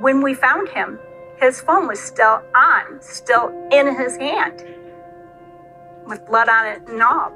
When we found him, his phone was still on, still in his hand, with blood on it and all.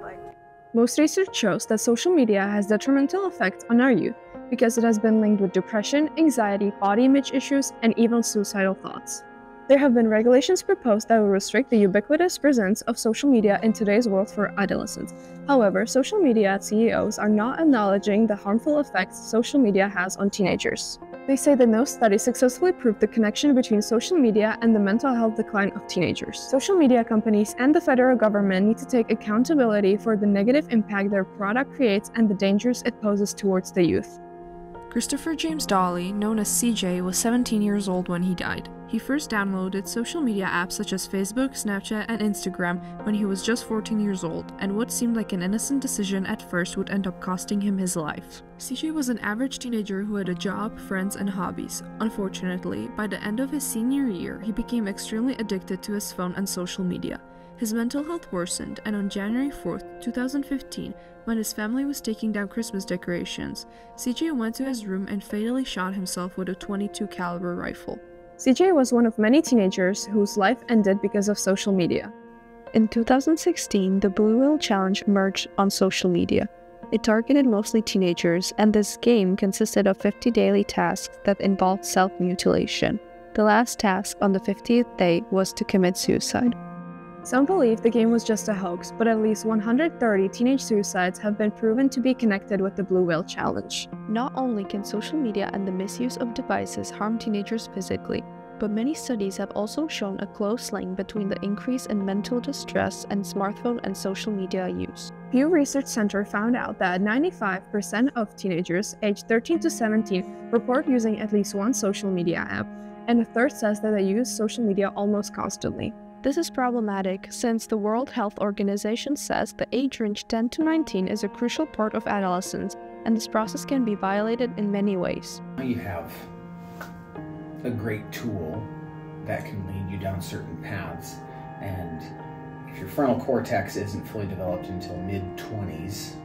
Most research shows that social media has detrimental effects on our youth because it has been linked with depression, anxiety, body image issues, and even suicidal thoughts. There have been regulations proposed that will restrict the ubiquitous presence of social media in today's world for adolescents. However, social media CEOs are not acknowledging the harmful effects social media has on teenagers. They say that no study successfully proved the connection between social media and the mental health decline of teenagers. Social media companies and the federal government need to take accountability for the negative impact their product creates and the dangers it poses towards the youth. Christopher James Dolly, known as CJ, was 17 years old when he died. He first downloaded social media apps such as Facebook, Snapchat, and Instagram when he was just 14 years old, and what seemed like an innocent decision at first would end up costing him his life. CJ was an average teenager who had a job, friends, and hobbies. Unfortunately, by the end of his senior year, he became extremely addicted to his phone and social media. His mental health worsened, and on January 4, 2015, when his family was taking down Christmas decorations, CJ went to his room and fatally shot himself with a .22 caliber rifle. CJ was one of many teenagers whose life ended because of social media. In 2016, the Blue Whale Challenge emerged on social media. It targeted mostly teenagers, and this game consisted of 50 daily tasks that involved self-mutilation. The last task on the 50th day was to commit suicide. Some believe the game was just a hoax, but at least 130 teenage suicides have been proven to be connected with the Blue Whale Challenge. Not only can social media and the misuse of devices harm teenagers physically, but many studies have also shown a close link between the increase in mental distress and smartphone and social media use. Pew Research Center found out that 95% of teenagers aged 13 to 17 report using at least one social media app, and a third says that they use social media almost constantly. This is problematic since the World Health Organization says the age range 10 to 19 is a crucial part of adolescence, and this process can be violated in many ways. You have a great tool that can lead you down certain paths, and if your frontal cortex isn't fully developed until mid-20s,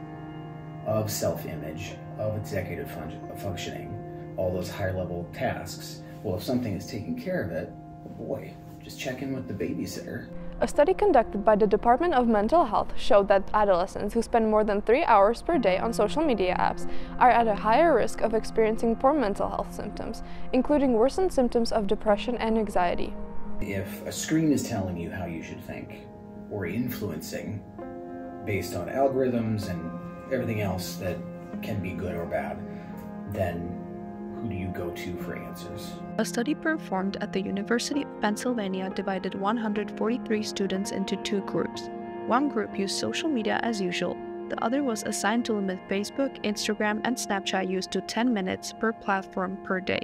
of self-image, of executive functioning, all those high-level tasks, well, if something is taking care of it, oh boy, just check in with the babysitter. A study conducted by the Department of Mental Health showed that adolescents who spend more than 3 hours per day on social media apps are at a higher risk of experiencing poor mental health symptoms, including worsened symptoms of depression and anxiety. If a screen is telling you how you should think, or influencing based on algorithms and everything else that can be good or bad, then who do you go to for answers? A study performed at the University of Pennsylvania divided 143 students into two groups. One group used social media as usual. The other was assigned to limit Facebook, Instagram, and Snapchat use to 10 minutes per platform per day.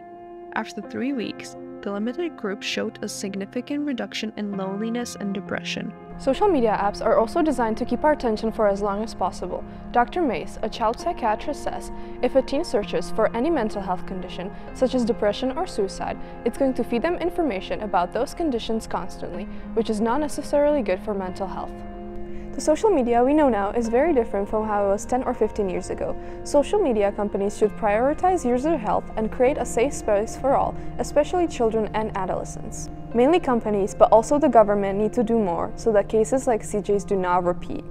After 3 weeks, the limited group showed a significant reduction in loneliness and depression. Social media apps are also designed to keep our attention for as long as possible. Dr. Mace, a child psychiatrist, says if a teen searches for any mental health condition, such as depression or suicide, it's going to feed them information about those conditions constantly, which is not necessarily good for mental health. The social media we know now is very different from how it was 10 or 15 years ago. Social media companies should prioritize user health and create a safe space for all, especially children and adolescents. Mainly companies, but also the government need to do more so that cases like CJ's do not repeat.